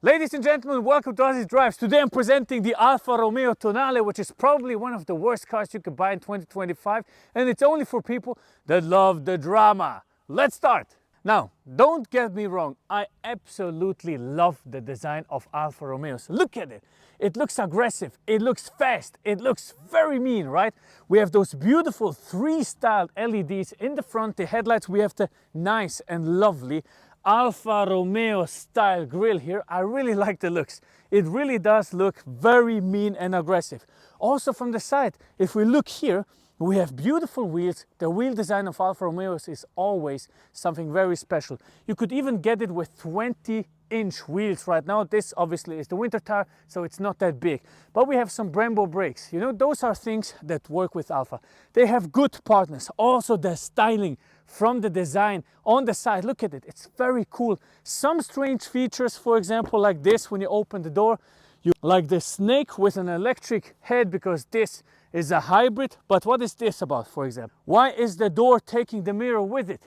Ladies and gentlemen, welcome to Ozzy Drives. Today I'm presenting the Alfa Romeo Tonale, which is probably one of the worst cars you could buy in 2025, and it's only for people that love the drama. Let's start. Now, don't get me wrong, I absolutely love the design of Alfa Romeos. Look at it. It looks aggressive, it looks fast, it looks very mean, right? We have those beautiful three-styled LEDs in the front, the headlights. We have the nice and lovely Alfa Romeo style grille here. I really like the looks. It really does look very mean and aggressive. Also from the side, if we look here, we have beautiful wheels. The wheel design of Alfa Romeos is always something very special. You could even get it with 20-inch wheels right now. This obviously is the winter tire, so it's not that big. But we have some Brembo brakes. You know, those are things that work with Alfa. They have good partners. Also the styling from the design on the side, look at it, it's very cool. Some strange features, for example, like this, when you open the door, you like the snake with an electric head, because this is a hybrid. But what is this about, for example? Why is the door taking the mirror with it?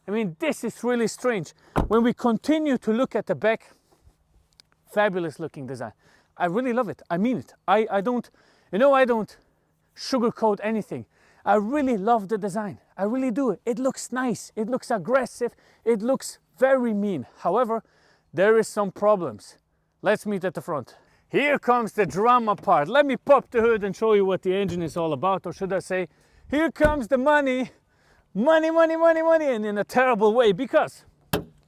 I mean, this is really strange. When we continue to look at the back, fabulous looking design. I really love it. I mean it. I don't sugarcoat anything. I really love the design. I really do. It looks nice. It looks aggressive. It looks very mean. However, there is some problems. Let's meet at the front. Here comes the drama part. Let me pop the hood and show you what the engine is all about. Or should I say, here comes the money. Money, money, money, money. And in a terrible way, because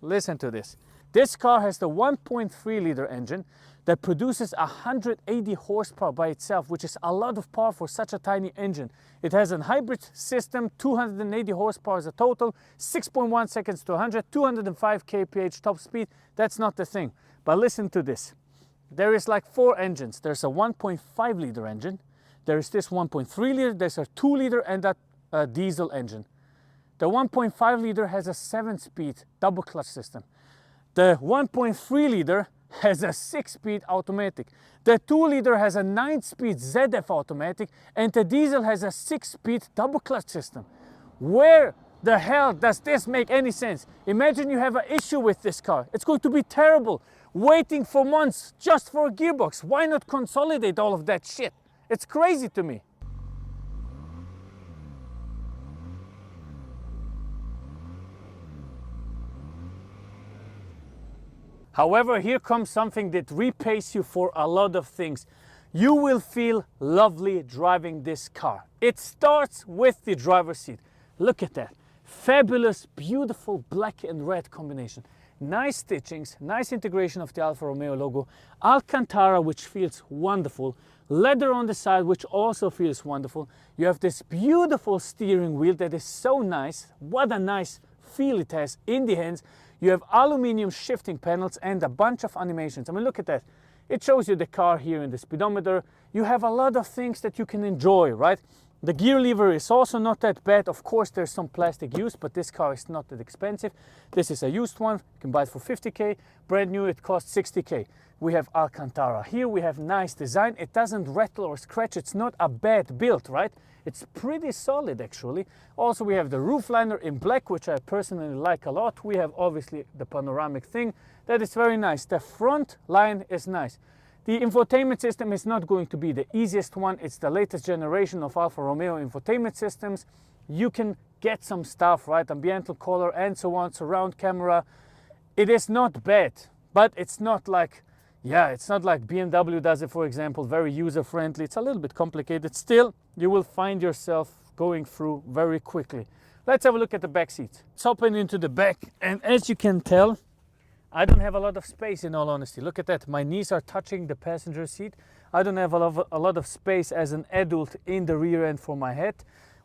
listen to this. This car has the 1.3 liter engine that produces 180 horsepower by itself, which is a lot of power for such a tiny engine. It has a hybrid system, 280 horsepower as a total, 6.1 seconds to 100, 205 kph top speed. That's not the thing. But listen to this. There is like 4 engines. There's a 1.5 liter engine. There is this 1.3 liter, there's a 2 liter and a diesel engine. The 1.5 liter has a 7-speed double clutch system. The 1.3 liter has a 6-speed automatic. The 2 liter has a 9-speed ZF automatic, and the diesel has a 6-speed double clutch system. Where the hell does this make any sense? Imagine you have an issue with this car. It's going to be terrible. Waiting for months just for a gearbox. Why not consolidate all of that shit? It's crazy to me. However, here comes something that repays you for a lot of things. You will feel lovely driving this car. It starts with the driver's seat. Look at that. Fabulous, beautiful black and red combination. Nice stitchings, nice integration of the Alfa Romeo logo. Alcantara, which feels wonderful. Leather on the side, which also feels wonderful. You have this beautiful steering wheel that is so nice. What a nice feel it has in the hands. You have aluminum shifting panels and a bunch of animations. I mean, look at that. It shows you the car here in the speedometer. You have a lot of things that you can enjoy, right? The gear lever is also not that bad. Of course, there's some plastic use, but this car is not that expensive. This is a used one. You can buy it for 50K. Brand new, it costs 60K. We have Alcantara. Here we have nice design. It doesn't rattle or scratch. It's not a bad build, right? It's pretty solid, actually. Also, we have the roof liner in black, which I personally like a lot. We have obviously the panoramic thing. That is very nice. The front line is nice. The infotainment system is not going to be the easiest one. It's the latest generation of Alfa Romeo infotainment systems. You can get some stuff, right? Ambiental color and so on, surround camera. It is not bad, but it's not like, yeah, it's not like BMW does it, for example, very user-friendly. It's a little bit complicated. Still, you will find yourself going through very quickly. Let's have a look at the back seats. Let's open into the back, and as you can tell, I don't have a lot of space, in all honesty. Look at that. My knees are touching the passenger seat. I don't have a lot of space as an adult in the rear end for my head.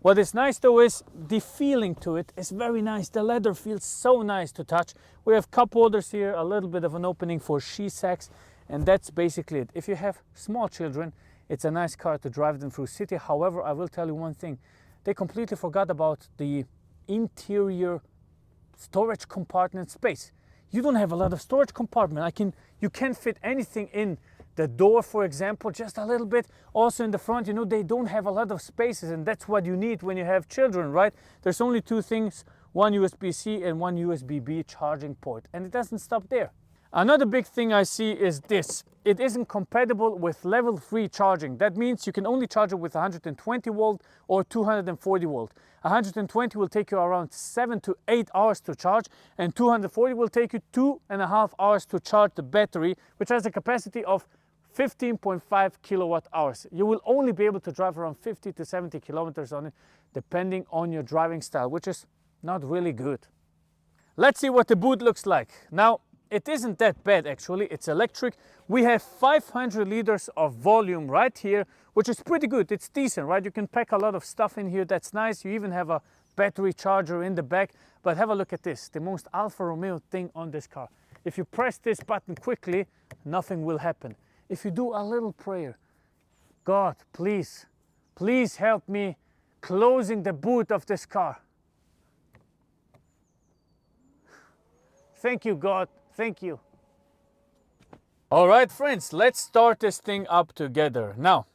What is nice though is the feeling to it is very nice. The leather feels so nice to touch. We have cup holders here, a little bit of an opening for she sacks, and that's basically it. If you have small children, it's a nice car to drive them through city. However, I will tell you one thing. They completely forgot about the interior storage compartment space. You don't have a lot of storage compartment. You can't fit anything in the door, for example, just a little bit. Also in the front, you know, they don't have a lot of spaces, and that's what you need when you have children, right? There's only 2 things, one USB-C and one USB-B charging port, and it doesn't stop there. Another big thing I see is this. It isn't compatible with level 3 charging. That means you can only charge it with 120 volt or 240 volt. 120 will take you around 7 to 8 hours to charge, and 240 will take you 2.5 hours to charge the battery, which has a capacity of 15.5 kilowatt hours. You will only be able to drive around 50 to 70 kilometers on it, depending on your driving style, which is not really good. Let's see what the boot looks like. Now, it isn't that bad actually, it's electric. We have 500 liters of volume right here, which is pretty good, it's decent, right? You can pack a lot of stuff in here, that's nice. You even have a battery charger in the back. But have a look at this, the most Alfa Romeo thing on this car. If you press this button quickly, nothing will happen. If you do a little prayer, God, please, please help me closing the boot of this car. Thank you, God. Thank you. All right, friends, let's start this thing up together. Now,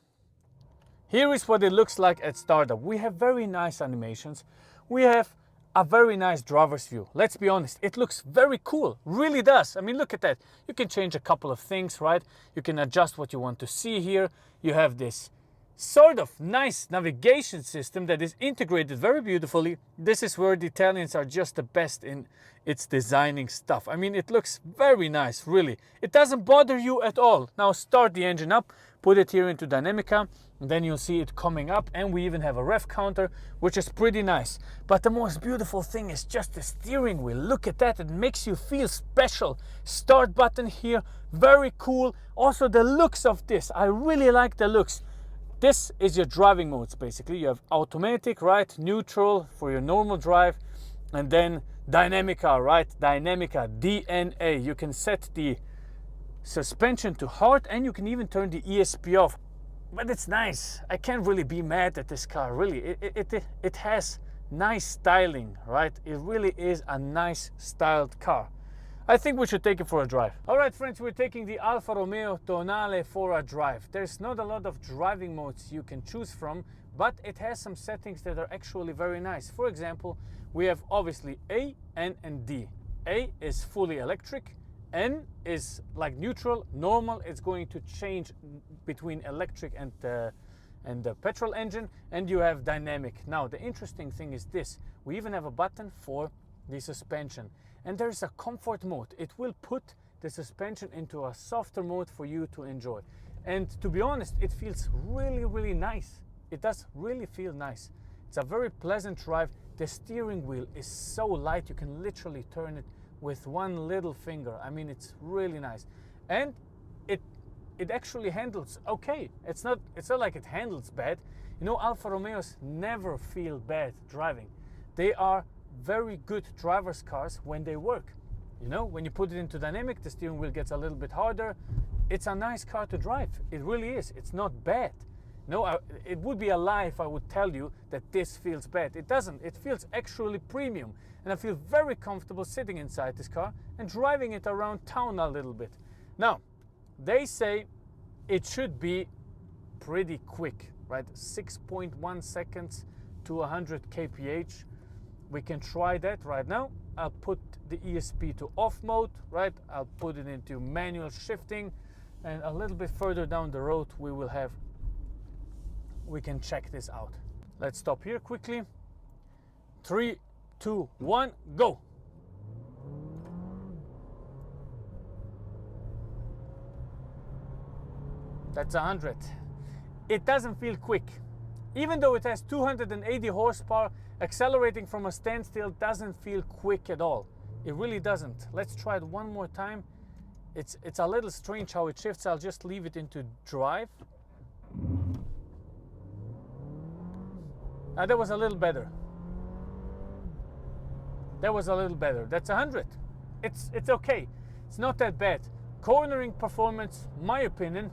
here is what it looks like at startup. We have very nice animations. We have a very nice driver's view. Let's be honest, it looks very cool, really does. I mean, look at that. You can change a couple of things, right? You can adjust what you want to see here. You have this sort of nice navigation system that is integrated very beautifully. This is where the Italians are just the best in its designing stuff. I mean, it looks very nice, really. It doesn't bother you at all. Now start the engine up, put it here into Dynamica, and then you'll see it coming up, and we even have a rev counter, which is pretty nice. But the most beautiful thing is just the steering wheel. Look at that, it makes you feel special. Start button here, very cool. Also the looks of this, I really like the looks. This is your driving modes basically. You have automatic, right? Neutral for your normal drive, and then Dynamica, right? Dynamica, DNA. You can set the suspension to hard, and you can even turn the ESP off. But it's nice. I can't really be mad at this car, really. It has nice styling, right? It really is a nice styled car. I think we should take it for a drive. All right, friends, we're taking the Alfa Romeo Tonale for a drive. There's not a lot of driving modes you can choose from, but it has some settings that are actually very nice. For example, we have obviously A, N, and D. A is fully electric. N is like neutral. Normal, it's going to change between electric and the petrol engine. And you have dynamic. Now, the interesting thing is this. We even have a button for the suspension. And there's a comfort mode. It will put the suspension into a softer mode for you to enjoy. And to be honest, it feels really, really nice. It does really feel nice. It's a very pleasant drive. The steering wheel is so light, you can literally turn it with one little finger. I mean, it's really nice. And it actually handles okay. It's not like it handles bad. You know, Alfa Romeos never feel bad driving. They are very good driver's cars when they work. You know, when you put it into dynamic, the steering wheel gets a little bit harder. It's a nice car to drive. It really is. It's not bad. No, it would be a lie if I would tell you that this feels bad. It doesn't. It feels actually premium. And I feel very comfortable sitting inside this car and driving it around town a little bit. Now, they say it should be pretty quick, right? 6.1 seconds to 100 kph. We can try that right now. I'll put the ESP to off mode, right? I'll put it into manual shifting, and a little bit further down the road we can check this out. Let's stop here quickly. 3, 2, 1, go. That's 100. It doesn't feel quick. Even though it has 280 horsepower, accelerating from a standstill doesn't feel quick at all. It really doesn't. Let's try it one more time. It's a little strange how it shifts. I'll just leave it into drive. That was a little better. That was a little better. That's 100. It's okay. It's not that bad. Cornering performance, my opinion,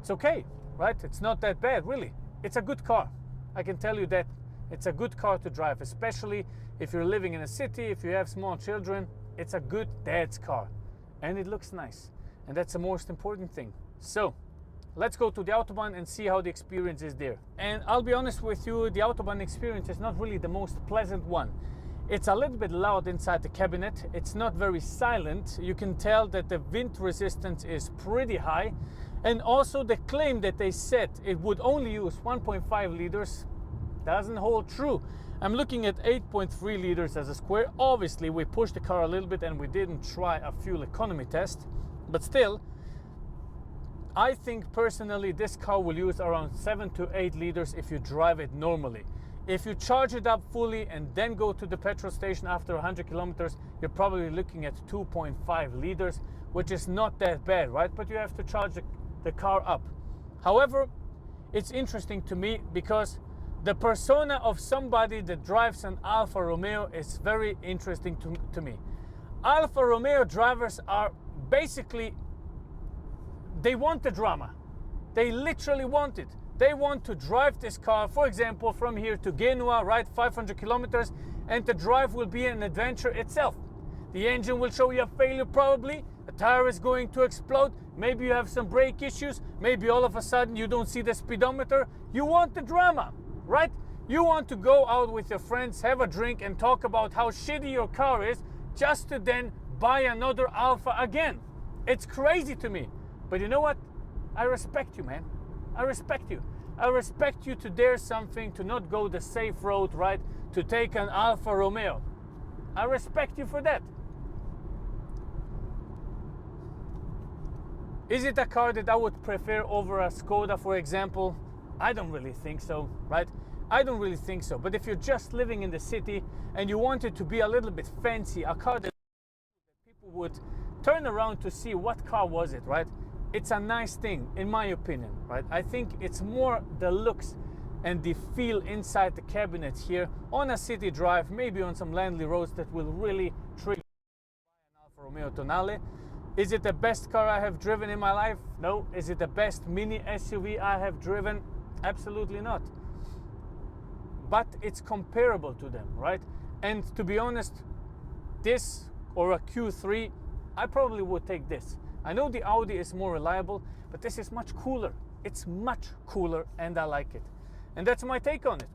it's okay, right? It's not that bad, really. It's a good car. I can tell you that. It's a good car to drive, especially if you're living in a city, if you have small children. It's a good dad's car. And it looks nice. And that's the most important thing. So, let's go to the Autobahn and see how the experience is there. And I'll be honest with you, the Autobahn experience is not really the most pleasant one. It's a little bit loud inside the cabinet. It's not very silent. You can tell that the wind resistance is pretty high. And also the claim that they said it would only use 1.5 liters doesn't hold true. I'm looking at 8.3 liters as a square. Obviously, we pushed the car a little bit and we didn't try a fuel economy test. But still, I think personally this car will use around 7 to 8 liters if you drive it normally. If you charge it up fully and then go to the petrol station after 100 kilometers, you're probably looking at 2.5 liters, which is not that bad, right? But you have to charge the car up. However, it's interesting to me because the persona of somebody that drives an Alfa Romeo is very interesting to me. Alfa Romeo drivers are basically, they want the drama. They literally want it. They want to drive this car, for example, from here to Genoa, right, 500 kilometers, and the drive will be an adventure itself. The engine will show you a failure probably, a tire is going to explode, maybe you have some brake issues, maybe all of a sudden you don't see the speedometer. You want the drama, right? You want to go out with your friends, have a drink and talk about how shitty your car is, just to then buy another Alfa again. It's crazy to me. But you know what? I respect you, man. I respect you. I respect you to dare something, to not go the safe road, right? To take an Alfa Romeo. I respect you for that. Is it a car that I would prefer over a Skoda, for example? I don't really think so, right? I don't really think so. But if you're just living in the city and you want it to be a little bit fancy, a car that people would turn around to see what car was it, right? It's a nice thing, in my opinion, right? I think it's more the looks and the feel inside the cabinet here on a city drive, maybe on some landly roads, that will really trigger an Alfa Romeo Tonale. Is it the best car I have driven in my life? No. Is it the best mini SUV I have driven? Absolutely not. But it's comparable to them, right? And to be honest, this or a Q3, I probably would take this. I know the Audi is more reliable, but this is much cooler. It's much cooler and I like it. And that's my take on it.